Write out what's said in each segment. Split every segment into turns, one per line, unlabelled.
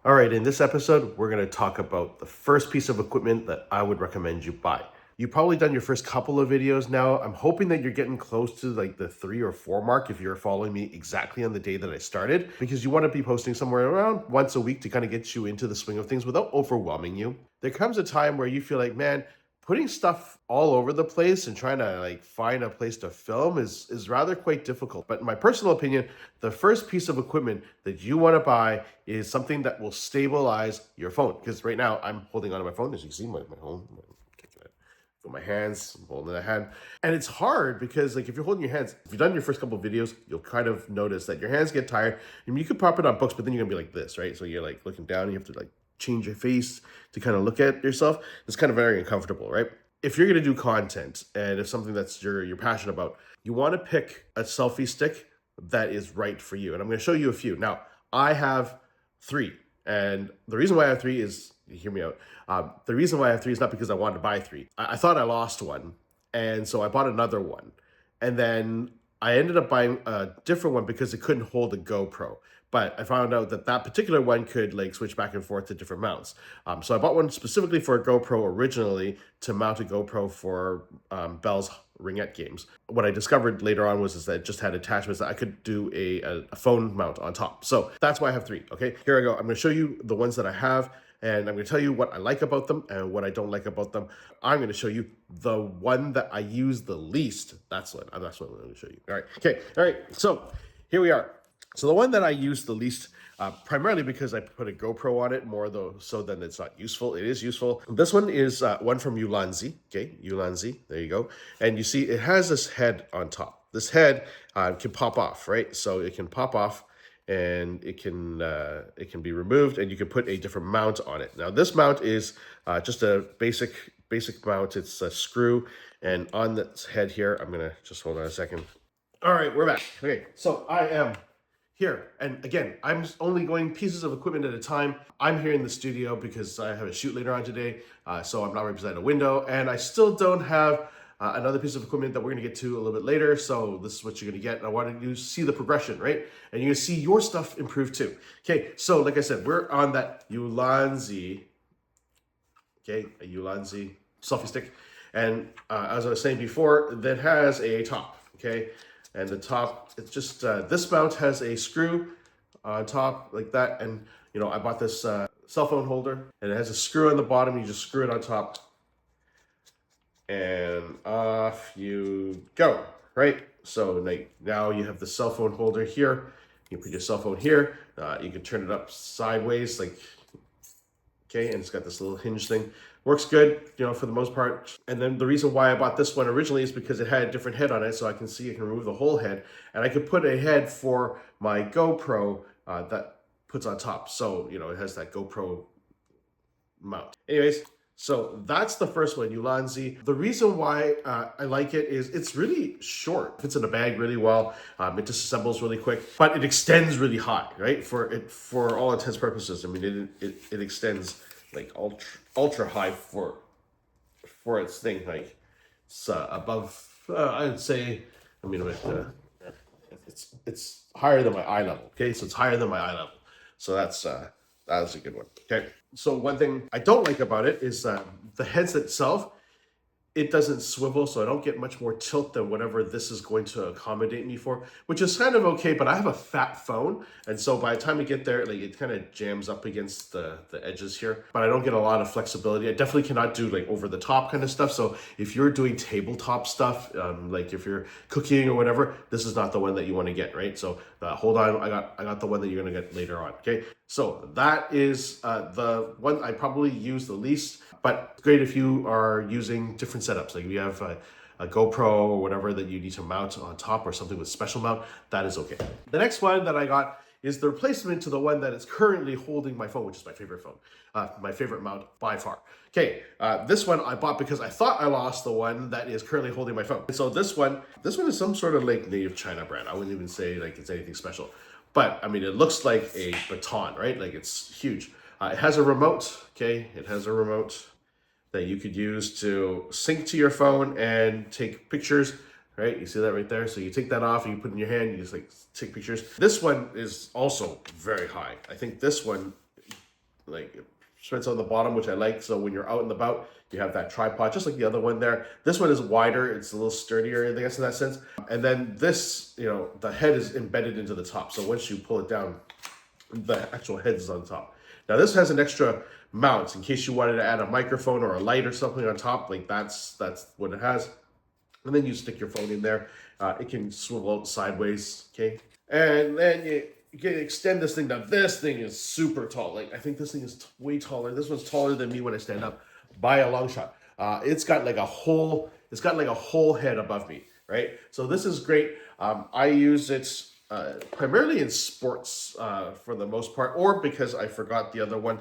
All right, in this episode, we're going to talk about the first piece of equipment that I would recommend you buy. You've probably done your first couple of videos now. I'm hoping that you're getting close to like the 3 or 4 mark if you're following me exactly on the day that I started, because you want to be posting somewhere around once a week to kind of get you into the swing of things without overwhelming you. There comes a time where you feel like, man, putting stuff all over the place and trying to like find a place to film is rather quite difficult. But in my personal opinion, the first piece of equipment that you want to buy is something that will stabilize your phone. Because right now I'm holding onto my phone, as you can see, my phone. With my hands, I'm holding the hand. And it's hard because like if you're holding your hands, if you've done your first couple of videos, you'll kind of notice that your hands get tired. I mean, you could prop it on books, but then you're gonna be like this, right? So you're like looking down and you have to like change your face to kind of look at yourself. It's kind of very uncomfortable, right? If you're gonna do content and if something that's you're passionate about, you want to pick a selfie stick that is right for you. And I'm gonna show you a few. Now, I have 3. And the reason why I have 3 is, hear me out. The reason why I have 3 is not because I wanted to buy 3. I thought I lost one. And so I bought another one. And then I ended up buying a different one because it couldn't hold a GoPro. But I found out that that particular one could like switch back and forth to different mounts. So I bought one specifically for a GoPro originally to mount a GoPro for Bell's ringette games. What I discovered later on was that it just had attachments that I could do a phone mount on top. So that's why I have 3. Okay, here I go. I'm going to show you the ones that I have, and I'm going to tell you what I like about them and what I don't like about them. I'm going to show you the one that I use the least. That's what I'm going to show you. All right. Okay. All right. So here we are. So the one that I use the least, primarily because I put a GoPro on it more though, so then it's not useful. It is useful. This one is one from Ulanzi. Okay, Ulanzi. There you go. And you see it has this head on top. This head can pop off, right? So it can pop off and it can be removed, and you can put a different mount on it. Now this mount is just a basic mount. It's a screw, and on this head here, I'm gonna just hold on a second. All right, we're back. Okay, so I am here. And again, I'm only going pieces of equipment at a time. I'm here in the studio because I have a shoot later on today. So I'm not right beside a window. And I still don't have another piece of equipment that we're going to get to a little bit later. So this is what you're going to get. And I wanted you to see the progression, right? And you're going to see your stuff improve too. Okay, so like I said, we're on that Ulanzi, okay, a Ulanzi selfie stick. And as I was saying before, that has a top, okay? And the top, it's just, this mount has a screw on top like that. And, you know, I bought this cell phone holder, and it has a screw on the bottom. You just screw it on top and off you go, right? So like now you have the cell phone holder here. You put your cell phone here. You can turn it up sideways, like, okay, and it's got this little hinge thing. Works good, you know, for the most part. And then the reason why I bought this one originally is because it had a different head on it, so I can see I can remove the whole head, and I could put a head for my GoPro that puts on top. So, you know, it has that GoPro mount. Anyways, so that's the first one, Ulanzi. The reason why I like it is it's really short. Fits in a bag really well. It disassembles really quick, but it extends really high, right? For all intents and purposes. I mean, it extends like ultra high for its thing. Like it's above. I'd say. I mean, it's higher than my eye level. Okay, so it's higher than my eye level. So that's a good one. Okay. So one thing I don't like about it is the heads itself. It doesn't swivel, so I don't get much more tilt than whatever this is going to accommodate me for, which is kind of okay. But I have a fat phone, and so by the time I get there, like it kind of jams up against the edges here. But I don't get a lot of flexibility. I definitely cannot do like over the top kind of stuff. So if you're doing tabletop stuff, like if you're cooking or whatever, this is not the one that you want to get, right? So hold on, I got the one that you're gonna get later on. Okay, so that is the one I probably use the least. But it's great if you are using different setups. Like if you have a GoPro or whatever that you need to mount on top, or something with special mount, that is okay. The next one that I got is the replacement to the one that is currently holding my phone, which is my favorite phone, my favorite mount by far. Okay, this one I bought because I thought I lost the one that is currently holding my phone. So this one is some sort of like native China brand. I wouldn't even say like it's anything special. But I mean, it looks like a baton, right? Like it's huge. It has a remote, okay? It has a remote that you could use to sync to your phone and take pictures, right? You see that right there? So you take that off and you put it in your hand, you just like take pictures. This one is also very high. I think this one like it sits on the bottom, which I like. So when you're out and about, you have that tripod, just like the other one there. This one is wider. It's a little sturdier, I guess, in that sense. And then this, the head is embedded into the top. So once you pull it down, the actual head is on top. Now this has an extra mount in case you wanted to add a microphone or a light or something on top. Like that's what it has. And then you stick your phone in there. It can swivel out sideways, okay? And then you can extend this thing. Now this thing is super tall. Like I think this thing is way taller. This one's taller than me when I stand up by a long shot. It's got like a whole head above me, right? So this is great. I use it primarily in sports for the most part, or because I forgot the other one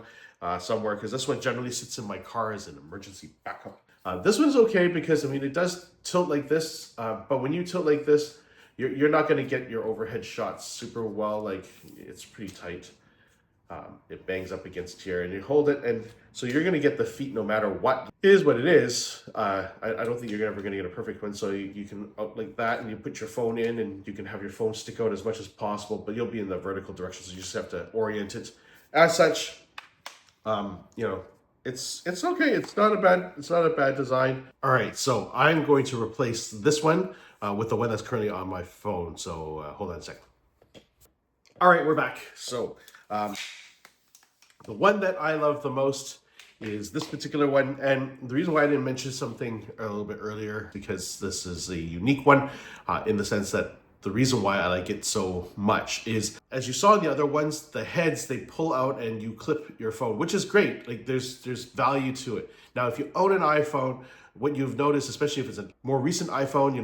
somewhere, because this one generally sits in my car as an emergency backup. This one's okay because, I mean, it does tilt like this, but when you tilt like this, you're not going to get your overhead shots super well. Like, it's pretty tight. It bangs up against here, and you hold it, and so you're going to get the feet no matter what. It is what it is. I don't think you're ever going to get a perfect one, so you can out like that, and you put your phone in, and you can have your phone stick out as much as possible, but you'll be in the vertical direction, so you just have to orient it. As such, it's okay. It's not a bad design. All right, so I'm going to replace this one with the one that's currently on my phone. So hold on a second. All right, we're back. So the one that I love the most is this particular one. And the reason why I didn't mention something a little bit earlier, because this is a unique one in the sense that the reason why I like it so much is, as you saw in the other ones, the heads, they pull out and you clip your phone, which is great. Like there's value to it. Now, if you own an iPhone, what you've noticed, especially if it's a more recent iPhone,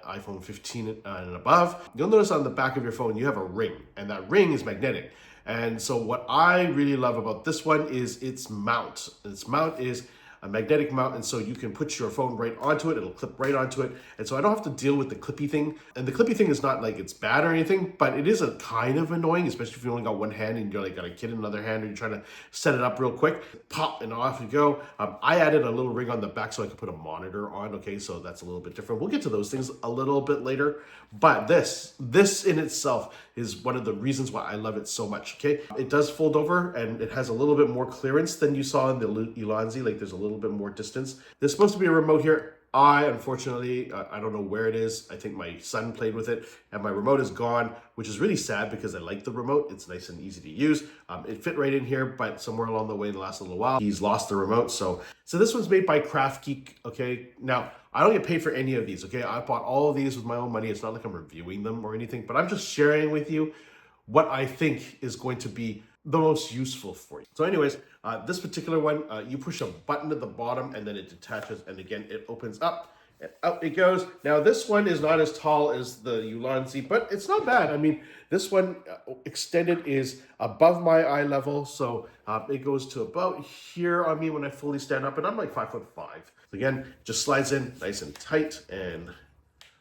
iPhone 15 and above, you'll notice on the back of your phone, you have a ring, and that ring is magnetic. And so what I really love about this one is its mount. Its mount is a magnetic mount, and so you can put your phone right onto it. It'll clip right onto it, and so I don't have to deal with the clippy thing. And the clippy thing is not like it's bad or anything, but it is a kind of annoying, especially if you only got one hand and you're like got a kid in another hand and you're trying to set it up real quick. Pop, and off you go. I added a little ring on the back so I could put a monitor on. Okay, so that's a little bit different. We'll get to those things a little bit later, but this in itself is one of the reasons why I love it so much. Okay, it does fold over and it has a little bit more clearance than you saw in the Ulanzi. Like there's a little bit more distance. There's supposed to be a remote here. Unfortunately, I don't know where it is. I think my son played with it and my remote is gone, which is really sad because I like the remote. It's nice and easy to use. It fit right in here, but somewhere along the way in the last little while, he's lost the remote. So this one's made by Craft Geek. Okay, now I don't get paid for any of these. Okay, I bought all of these with my own money. It's not like I'm reviewing them or anything, but I'm just sharing with you what I think is going to be the most useful for you. So anyways, this particular one, you push a button at the bottom and then it detaches, and again, it opens up and out it goes. Now this one is not as tall as the Ulanzi, but it's not bad. I mean, this one extended is above my eye level. So it goes to about here on me when I fully stand up, and I'm like 5'5". Again, just slides in nice and tight and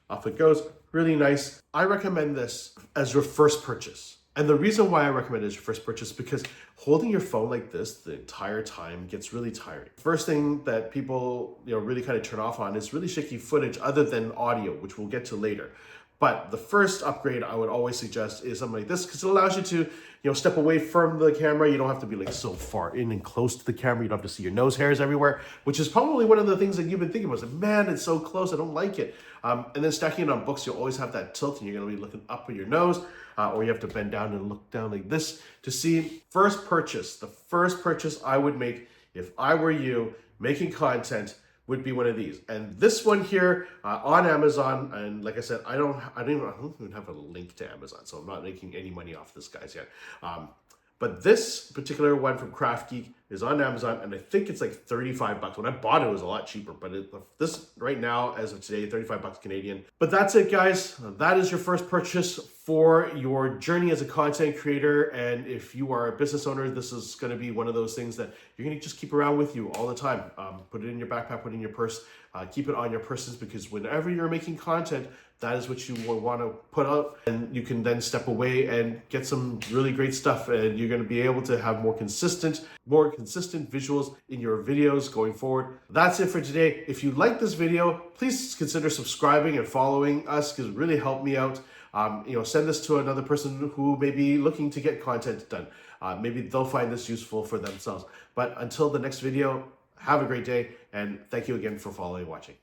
off it goes. Really nice. I recommend this as your first purchase. And the reason why I recommend it as your first purchase is because holding your phone like this the entire time gets really tiring. First thing that people really kind of turn off on is really shaky footage other than audio, which we'll get to later. But the first upgrade I would always suggest is something like this, because it allows you to step away from the camera. You don't have to be like so far in and close to the camera. You don't have to see your nose hairs everywhere, which is probably one of the things that you've been thinking about. Like, man, it's so close. I don't like it. And then stacking it on books, you'll always have that tilt and you're going to be looking up at your nose, or you have to bend down and look down like this to see. The first purchase I would make if I were you making content would be one of these. And this one here on Amazon, and like I said, I don't even have a link to Amazon, so I'm not making any money off this, guys, yet. But this particular one from Craft Geek is on Amazon, and I think it's like $35. When I bought it, it was a lot cheaper, but this right now, as of today, $35 Canadian. But that's it, guys. That is your first purchase for your journey as a content creator. And if you are a business owner, this is going to be one of those things that you're going to just keep around with you all the time. Put it in your backpack, put it in your purse, keep it on your persons, because whenever you're making content, that is what you will want to put out, and you can then step away and get some really great stuff, and you're going to be able to have more consistent visuals in your videos going forward. That's it for today. If you like this video, please consider subscribing and following us, because it really helped me out. Send this to another person who may be looking to get content done. Maybe they'll find this useful for themselves. But until the next video, have a great day, and thank you again for following and watching.